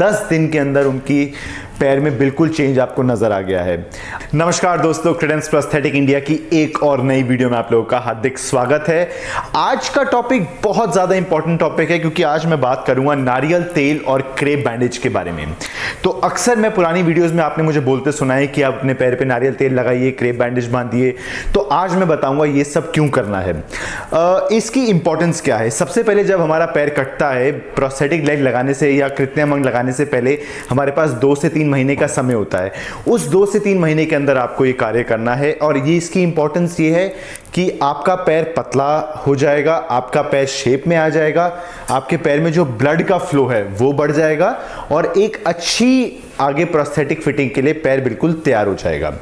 10 दिन के अंदर उनकी पैर में बिल्कुल चेंज आपको नजर आ गया है। नमस्कार दोस्तों, क्रेडेंस प्रोस्थेटिक इंडिया की एक और नई वीडियो में आप लोगों का हार्दिक स्वागत है। आज का टॉपिक बहुत ज्यादा इंपॉर्टेंट टॉपिक है क्योंकि आज मैं बात करूंगा नारियल तेल और क्रेप बैंडेज के बारे में। तो अक्सर मैं पुरानी वीडियोस में आपने मुझे बोलते सुना है कि आप अपने पैर पे नारियल तेल लगाइए, क्रेप बैंडेज बांधिए। तो आज मैं बताऊंगा ये सब क्यों करना है, इसकी इंपॉर्टेंस क्या है। सबसे पहले जब हमारा पैर कटता है, प्रोस्थेटिक लेग लगाने से या कृत्रिम अंग लगाने से पहले हमारे पास 2 से 3 महीने का समय होता है। उस 2 से 3 महीने के अंदर आपको ये कार्य करना है और ये इसकी इंपॉर्टेंस ये है कि आपका पैर पतला हो जाएगा, आपका पैर शेप में आ जाएगा, आपके पैर में जो ब्लड का फ्लो है वो बढ़ जाएगा और एक अच्छी आगे प्रोस्थेटिक फिटिंग के लिए पैर बिल्कुल तैयार हो जाएगा।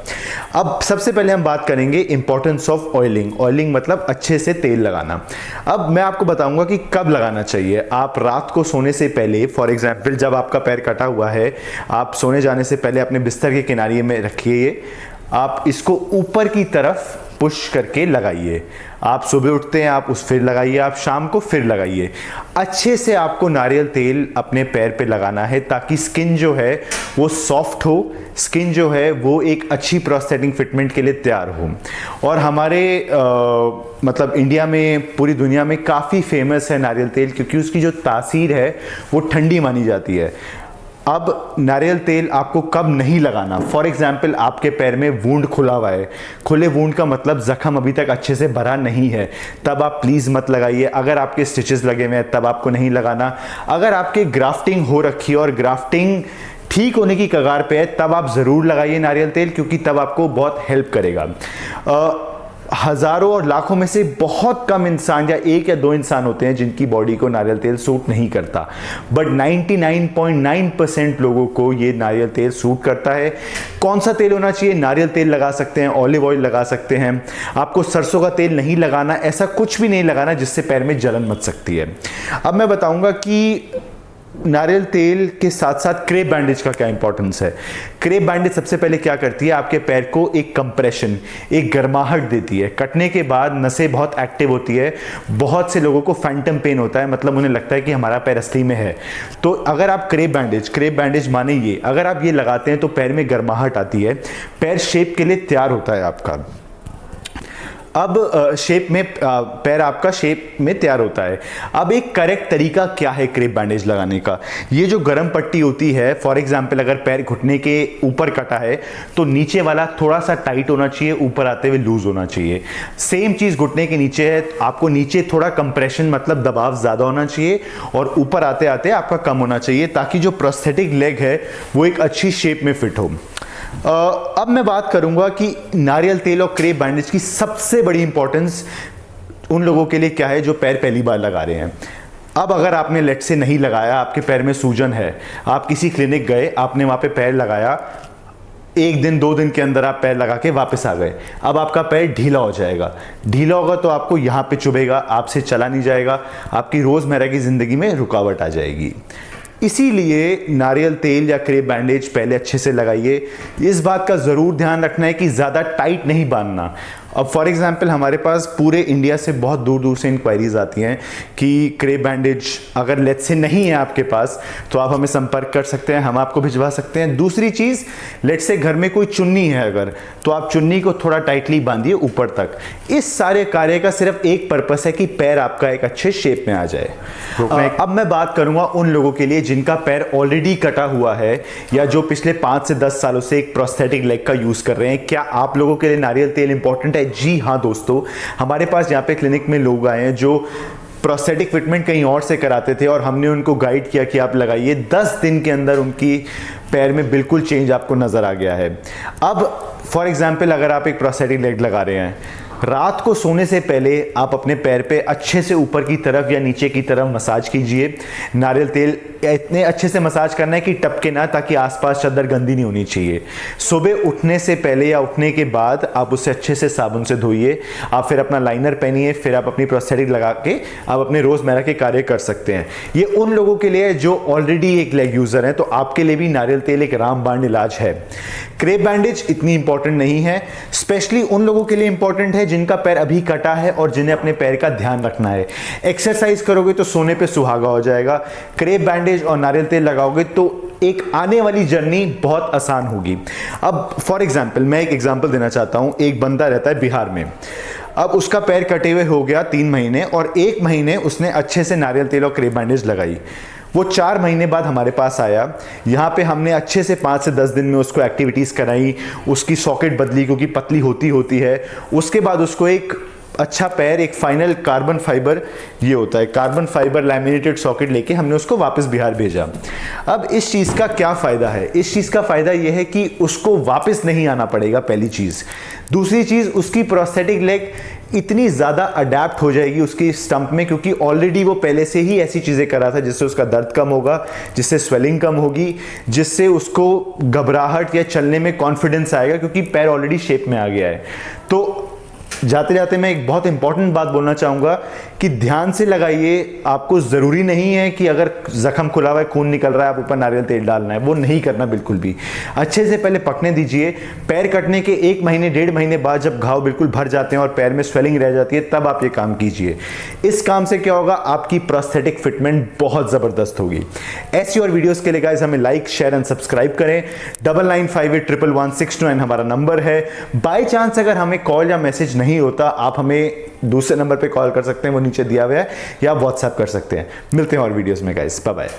अब सबसे पहले हम बात करेंगे इंपॉर्टेंस ऑफ ऑयलिंग। ऑयलिंग मतलब अच्छे से तेल लगाना। अब मैं आपको बताऊंगा कि कब लगाना चाहिए। आप रात को सोने से पहले, फॉर एग्जांपल जब आपका पैर कटा हुआ है, आप सोने जाने से पहले अपने बिस्तर के किनारे में रखिए। आप इसको ऊपर की तरफ पुश करके लगाइए। आप सुबह उठते हैं, आप उस फिर लगाइए, आप शाम को फिर लगाइए। अच्छे से आपको नारियल तेल अपने पैर पे लगाना है ताकि स्किन जो है वो सॉफ्ट हो, स्किन जो है वो एक अच्छी प्रोस्थेटिक फिटमेंट के लिए तैयार हो। और हमारे मतलब इंडिया में, पूरी दुनिया में काफ़ी फेमस है नारियल तेल क्योंकि उसकी जो तासीर है वो ठंडी मानी जाती है। अब नारियल तेल आपको कब नहीं लगाना, फॉर एग्जाम्पल आपके पैर में वूंड खुला हुआ है, खुले वूंड का मतलब जख्म अभी तक अच्छे से भरा नहीं है, तब आप प्लीज़ मत लगाइए। अगर आपके स्टिचेस लगे हुए हैं तब आपको नहीं लगाना। अगर आपके ग्राफ्टिंग हो रखी है और ग्राफ्टिंग ठीक होने की कगार पे है तब आप ज़रूर लगाइए नारियल तेल, क्योंकि तब आपको बहुत हेल्प करेगा। हजारों और लाखों में से बहुत कम इंसान या 1 या 2 इंसान होते हैं जिनकी बॉडी को नारियल तेल सूट नहीं करता, बट 99.9% लोगों को ये नारियल तेल सूट करता है। कौन सा तेल होना चाहिए? नारियल तेल लगा सकते हैं, ऑलिव ऑयल लगा सकते हैं। आपको सरसों का तेल नहीं लगाना, ऐसा कुछ भी नहीं लगाना जिससे पैर में जलन मच सकती है। अब मैं बताऊंगा कि नारियल तेल के साथ साथ क्रेप बैंडेज का क्या इंपॉर्टेंस है। क्रेप बैंडेज सबसे पहले क्या करती है, आपके पैर को एक कंप्रेशन, एक गर्माहट देती है। कटने के बाद नसें बहुत एक्टिव होती है। बहुत से लोगों को फैंटम पेन होता है, मतलब उन्हें लगता है कि हमारा पैर असली में है। तो अगर आप क्रेप बैंडेज माने ये, अगर आप ये लगाते हैं तो पैर में गर्माहट आती है, पैर शेप के लिए तैयार होता है आपका। अब शेप में पैर आपका शेप में तैयार होता है। अब एक करेक्ट तरीका क्या है क्रेप बैंडेज लगाने का? ये जो गर्म पट्टी होती है, फॉर एग्जांपल अगर पैर घुटने के ऊपर कटा है तो नीचे वाला थोड़ा सा टाइट होना चाहिए, ऊपर आते हुए लूज होना चाहिए। सेम चीज घुटने के नीचे है, आपको नीचे थोड़ा कंप्रेशन मतलब दबाव ज्यादा होना चाहिए और ऊपर आते आते आपका कम होना चाहिए, ताकि जो प्रोस्थेटिक लेग है वो एक अच्छी शेप में फिट हो। अब मैं बात करूंगा कि नारियल तेल और क्रेप बैंडेज की सबसे बड़ी इंपॉर्टेंस उन लोगों के लिए क्या है जो पैर पहली बार लगा रहे हैं। अब अगर आपने लेट से नहीं लगाया, आपके पैर में सूजन है, आप किसी क्लिनिक गए, आपने वहां पे पैर लगाया, 1 दिन 2 दिन के अंदर आप पैर लगा के वापस आ गए, अब आपका पैर ढीला हो जाएगा। ढीला होगा तो आपको यहाँ पे चुभेगा, आपसे चला नहीं जाएगा, आपकी रोजमर्रा की जिंदगी में रुकावट आ जाएगी। इसीलिए नारियल तेल या क्रेप बैंडेज पहले अच्छे से लगाइए। इस बात का ज़रूर ध्यान रखना है कि ज़्यादा टाइट नहीं बांधना। अब फॉर एग्जांपल हमारे पास पूरे इंडिया से बहुत दूर दूर से इंक्वायरीज आती हैं कि क्रेप बैंडेज अगर लेट से नहीं है आपके पास तो आप हमें संपर्क कर सकते हैं, हम आपको भिजवा सकते हैं। दूसरी चीज़, लेट से घर में कोई चुन्नी है अगर, तो आप चुन्नी को थोड़ा टाइटली बांधिए ऊपर तक। इस सारे कार्य का सिर्फ एक पर्पस है कि पैर आपका एक अच्छे शेप में आ जाए। अब मैं बात करूंगा उन लोगों के लिए जिनका पैर ऑलरेडी कटा हुआ है या जो पिछले 5 से 10 सालों से एक प्रोस्थेटिक लेग का यूज कर रहे हैं। क्या आप लोगों के लिए नारियल तेल इंपॉर्टेंट है? जी हाँ दोस्तों, हमारे पास यहाँ पे क्लिनिक में लोग आए हैं जो प्रोस्थेटिक फिटमेंट कहीं और से कराते थे और हमने उनको गाइड किया कि आप लगाइए। 10 दिन के अंदर उनकी पैर में बिल्कुल चेंज आपको नजर आ गया है। अब फॉर एग्जांपल अगर आप एक प्रोस्थेटिक लेग लगा रहे हैं, रात को सोने से पहले आप अपने पैर पे अच्छे से ऊपर की तरफ या नीचे की तरफ मसाज कीजिए। नारियल तेल इतने अच्छे से मसाज करना है कि टपके ना, ताकि आसपास चादर गंदी नहीं होनी चाहिए। सुबह उठने से पहले या उठने के बाद आप उसे अच्छे से साबुन से धोइए। आप फिर अपना लाइनर पहनिए, फिर आप अपनी प्रोस्थेटिक लगा के आप अपने रोजमर्रा के कार्य कर सकते हैं। ये उन लोगों के लिए जो ऑलरेडी एक लेग यूजर हैं, तो आपके लिए भी नारियल तेल एक रामबाण इलाज है। क्रेप बैंडेज इतनी इंपॉर्टेंट नहीं है, स्पेशली उन लोगों के लिए इंपॉर्टेंट है जिनका पैर अभी कटा है और जिन्हें अपने पैर का ध्यान रखना है। एक्सरसाइज करोगे तो सोने पे सुहागा हो जाएगा। क्रेप बैंडेज और नारियल तेल लगाओगे तो एक आने वाली जर्नी बहुत आसान होगी। अब फॉर एग्जाम्पल मैं एक एग्जाम्पल देना चाहता हूं। एक बंदा रहता है बिहार में, अब उसका पैर कटे हुए हो गया 3 महीने, और 1 महीने उसने अच्छे से नारियल तेल और क्रेप बैंडेज लगाई। वो 4 महीने बाद हमारे पास आया, यहाँ पे हमने अच्छे से 5 से 10 दिन में उसको एक्टिविटीज़ कराई, उसकी सॉकेट बदली क्योंकि पतली होती है। उसके बाद उसको एक अच्छा पैर, एक फाइनल कार्बन फाइबर, ये होता है कार्बन फाइबर लैमिनेटेड सॉकेट, लेके हमने उसको वापस बिहार भेजा। अब इस चीज़ का क्या फ़ायदा है? इस चीज़ का फ़ायदा ये है कि उसको वापस नहीं आना पड़ेगा, पहली चीज़। दूसरी चीज़, उसकी प्रोस्थेटिक लेग इतनी ज़्यादा अडेप्ट हो जाएगी उसकी स्टंप में, क्योंकि ऑलरेडी वो पहले से ही ऐसी चीज़ें करा था जिससे उसका दर्द कम होगा, जिससे स्वेलिंग कम होगी, जिससे उसको घबराहट या चलने में कॉन्फिडेंस आएगा, क्योंकि पैर ऑलरेडी शेप में आ गया है। तो जाते जाते मैं एक बहुत इंपॉर्टेंट बात बोलना चाहूँगा कि ध्यान से लगाइए। आपको ज़रूरी नहीं है कि अगर ज़ख्म खुला हुआ है, खून निकल रहा है, आप ऊपर नारियल तेल डालना है, वो नहीं करना बिल्कुल भी। अच्छे से पहले पकने दीजिए। पैर कटने के 1 महीने 1.5 महीने बाद जब घाव बिल्कुल भर जाते हैं और पैर में स्वेलिंग रह जाती है, तब आप ये काम कीजिए। इस काम से क्या होगा, आपकी प्रोस्थेटिक फिटमेंट बहुत ज़बरदस्त होगी। ऐसी और वीडियोज़ के लिए गाइस हमें लाइक, शेयर एंड सब्सक्राइब करें। 9958111629 हमारा नंबर है। बाई चांस अगर हमें कॉल या मैसेज नहीं होता, आप हमें दूसरे नंबर पे कॉल कर सकते हैं, वो नीचे दिया हुआ है, या व्हाट्सएप कर सकते हैं। मिलते हैं और वीडियोस में गाइस, बाय बाय।